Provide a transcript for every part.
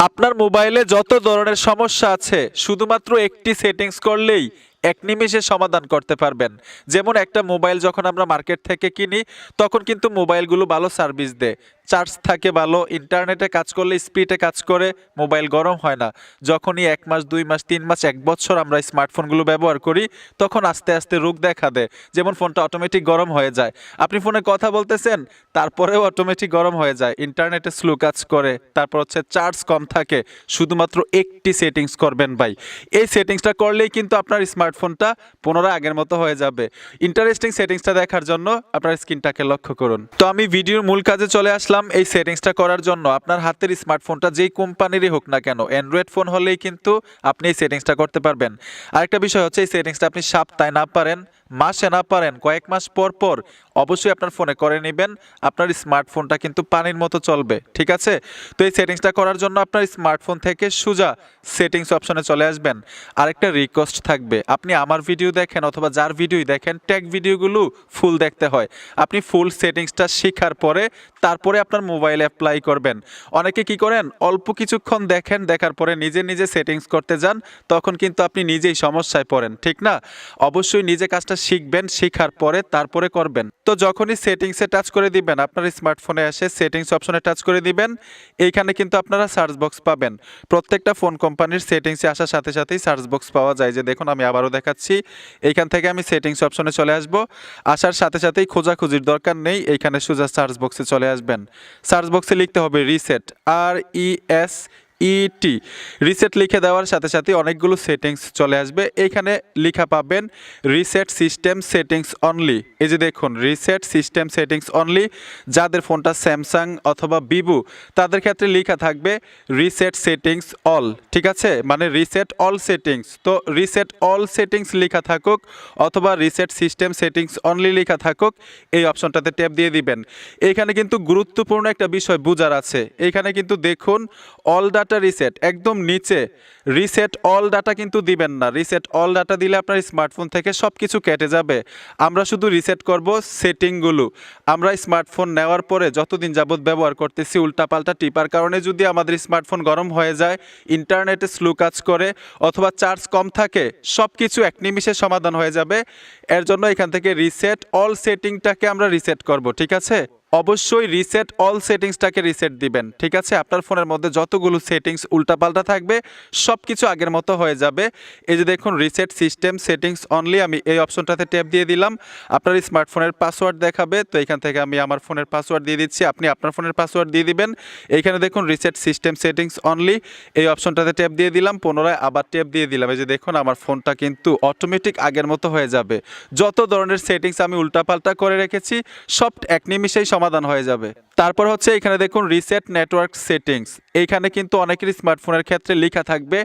আপনার মোবাইলে যত ধরনের সমস্যা আছে শুধুমাত্র একটি সেটিংস করলেই এক নিমেষে সমাধান করতে পারবেন। যেমন একটা মোবাইল যখন আমরা মার্কেট থেকে কিনি তখন কিন্তু মোবাইলগুলো ভালো সার্ভিস দেয়, চার্জ থাকে ভালো, ইন্টারনেটে কাজ করলে স্পিডে কাজ করে, মোবাইল গরম হয় না। যখনই 1 মাস 2 মাস 3 মাস 1 বছর আমরা স্মার্টফোনগুলো ব্যবহার করি তখন আস্তে আস্তে রোগ দেখা দেয়, যেমন ফোনটা অটোমেটিক গরম হয়ে যায়। আপনি ফোনে কথা বলতেছেন তারপরেও অটোমেটিক গরম হয়ে যায়, ইন্টারনেটে স্লো কাজ করে, তারপর হচ্ছে চার্জ কম থাকে। শুধুমাত্র একটি সেটিংস করবেন ভাই, এই সেটিংসটা করলেই কিন্তু আপনার স্মার্টফোনটা পুনরায় আগের মতো হয়ে যাবে। ইন্টারেস্টিং সেটিংসটা দেখার জন্য আপনার স্ক্রিনটাকে লক্ষ্য করুন। তো আমি ভিডিওর মূল কাজে চলে আসলাম। এই সেটিংসটা করার জন্য আপনার হাতের স্মার্টফোনটা যেই কোম্পানিরই হোক না কেন, অ্যান্ড্রয়েড ফোন হলেই কিন্তু আপনি এই সেটিংসটা করতে পারবেন। আরেকটা বিষয় হচ্ছে এই সেটিংসটা আপনি সপ্তাহে না পারেন, মাসে না পারেন, কয়েক মাস পর পর অবশ্যই আপনার ফোনে করে নেবেন। আপনার স্মার্টফোনটা কিন্তু পানির মতো চলবে, ঠিক আছে? তো এই সেটিংসটা করার জন্য আপনার স্মার্টফোন থেকে সোজা সেটিংস অপশনে চলে আসবেন। আরেকটা রিকোয়েস্ট থাকবে, আপনি আমার ভিডিও দেখেন অথবা যার ভিডিওই দেখেন, টেক ভিডিওগুলো ফুল দেখতে হয়। আপনি ফুল সেটিংসটা শেখার পরে তারপরে আপনার মোবাইলে অ্যাপ্লাই করবেন। অনেকে কি করেন, অল্প কিছুক্ষণ দেখেন, দেখার পরে নিজে নিজে সেটিংস করতে যান, তখন কিন্তু আপনি নিজেই সমস্যায় পড়েন, ঠিক না? অবশ্যই নিজে কাজটা শিখবেন, শেখার পরে তারপরে করবেন। তো যখনই সেটিংসে টাচ করে দিবেন, আপনার স্মার্টফোনে এসে সেটিংস অপশনে টাচ করে দিবেন, এইখানে কিন্তু আপনারা সার্চ বক্স পাবেন। প্রত্যেকটা ফোন কোম্পানির সেটিংসে আসার সাথে সাথেই সার্চ বক্স পাওয়া যায়। যে দেখুন আমি আবারও দেখাচ্ছি, এইখান থেকে আমি সেটিংস অপশনে চলে আসব। আসার সাথে সাথেই খোঁজাখুঁজির দরকার নেই, এইখানে সোজা সার্চ বক্সে চলে আসবেন। সার্চ বক্সে লিখতে হবে রিসেট, RESET। রিসেট লিখে দেওয়ার সাথে সাথে অনেকগুলো সেটিংস চলে আসবে। এইখানে লেখা পাবেন রিসেট সিস্টেম সেটিংস অনলি। এই যে দেখুন রিসেট সিস্টেম সেটিংস অনলি। যাদের ফোনটা স্যামসাং অথবা ভিভো তাদের ক্ষেত্রে লেখা থাকবে রিসেট সেটিংস অল, ঠিক আছে? মানে রিসেট অল সেটিংস। তো রিসেট অল সেটিংস লেখা থাকুক অথবা রিসেট সিস্টেম সেটিংস অনলি লেখা থাকুক, এই অপশনটাতে ট্যাপ দিয়ে দিবেন। এইখানে কিন্তু গুরুত্বপূর্ণ একটা বিষয় বোঝার আছে। এইখানে কিন্তু দেখুন অল ডাটা রিসেট, একদম নিচে রিসেট অল ডাটা কিন্তু দিবেন না। রিসেট অল ডাটা দিলে আপনার স্মার্টফোন থেকে সব কিছু কেটে যাবে। আমরা শুধু রিসেট করব সেটিংগুলো। আমরা স্মার্টফোন নেওয়ার পরে যতদিন যাবত ব্যবহার করতেছি, উল্টাপাল্টা টিপার কারণে যদি আমাদের স্মার্টফোন গরম হয়ে যায়, ইন্টারনেটে স্লো কাজ করে অথবা চার্জ কম থাকে, সব কিছু এক নিমিষে সমাধান হয়ে যাবে। এর জন্য এখান থেকে রিসেট অল সেটিংটাকে আমরা রিসেট করব, ঠিক আছে? অবশ্যই রিসেট অল সেটিংসটাকে রিসেট দিবেন, ঠিক আছে? আপনার ফোনের মধ্যে যতগুলো সেটিংস উল্টাপাল্টা থাকবে সব কিছু আগের মতো হয়ে যাবে। এই যে দেখুন রিসেট সিস্টেম সেটিংস অনলি, আমি এই অপশনটাতে ট্যাপ দিয়ে দিলাম। আপনার স্মার্টফোনের পাসওয়ার্ড দেখাবে, তো এখান থেকে আমি আমার ফোনের পাসওয়ার্ড দিয়ে দিচ্ছি, আপনি আপনার ফোনের পাসওয়ার্ড দিয়ে দিবেন। এইখানে দেখুন রিসেট সিস্টেম সেটিংস অনলি, এই অপশনটাতে ট্যাপ দিয়ে দিলাম, পুনরায় আবার ট্যাপ দিয়ে দিলাম। এই যে দেখুন আমার ফোনটা কিন্তু অটোমেটিক আগের মতো হয়ে যাবে। যত ধরনের সেটিংস আমি উল্টাপাল্টা করে রেখেছি সব এক নিমিষেই সমাধান হয়ে যাবে। তারপর হচ্ছে এখানে দেখুন রিসেট নেটওয়ার্ক সেটিংস। এইখানে কিন্তু অনেকের স্মার্টফোনের ক্ষেত্রে লেখা থাকবে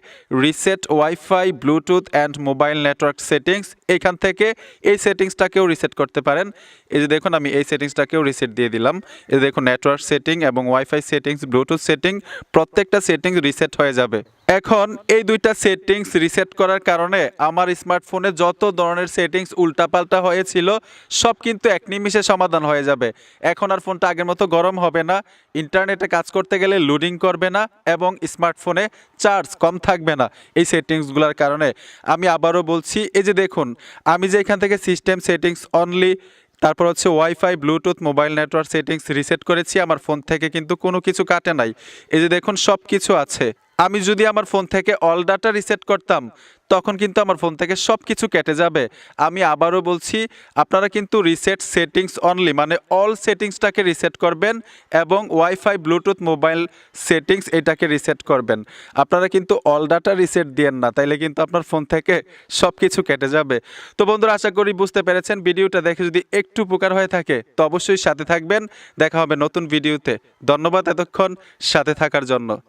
reset wifi Bluetooth and mobile network settings. এইখান থেকে এই সেটিংসটাকেও রিসেট করতে পারেন। এই যে দেখুন আমি এই সেটিংসটাকেও রিসেট দিয়ে দিলাম। এই যে দেখুন নেটওয়ার্ক সেটিং এবং ওয়াইফাই সেটিংস, ব্লুটুথ সেটিং, প্রত্যেকটা সেটিংস রিসেট হয়ে যাবে। এখন এই দুইটা সেটিংস রিসেট করার কারণে আমার স্মার্টফোনে যত ধরনের সেটিংস উল্টাপাল্টা হয়েছিল সব কিন্তু এক নিমিষে সমাধান হয়ে যাবে। এখন আর ফোনটা আগের মতো গরম হবে না, ইন্টারনেটে কাজ করতে গেলে লোডিং করবে না এবং স্মার্টফোনে চার্জ কম থাকবে না এই সেটিংসগুলোর কারণে। আমি আবারও বলছি, এই যে দেখুন আমি যে এখান থেকে সিস্টেম সেটিংস অনলি, তারপর হচ্ছে wifi Bluetooth mobile network settings reset করেছি, আমার ফোন থেকে কিন্তু কোনো কিছু কাটে নাই। এই যে দেখুন সব কিছু আছে। আমি যদি আমার ফোন থেকে অল ডাটা রিসেট করতাম তখন কিন্তু আমার ফোন থেকে সব কিছু কেটে যাবে। আমি আবারও বলছি, আপনারা কিন্তু রিসেট সেটিংস অনলি মানে অল সেটিংসটাকে রিসেট করবেন এবং ওয়াইফাই ব্লুটুথ মোবাইল সেটিংস এটাকে রিসেট করবেন। আপনারা কিন্তু অল ডাটা রিসেট দিয়েন না, তাইলে কিন্তু আপনার ফোন থেকে সব কিছু কেটে যাবে। তো বন্ধুরা আশা করি বুঝতে পেরেছেন। ভিডিওটা দেখে যদি একটু উপকার হয়ে থাকে তো অবশ্যই সাথে থাকবেন। দেখা হবে নতুন ভিডিওতে। ধন্যবাদ এতক্ষণ সাথে থাকার জন্য।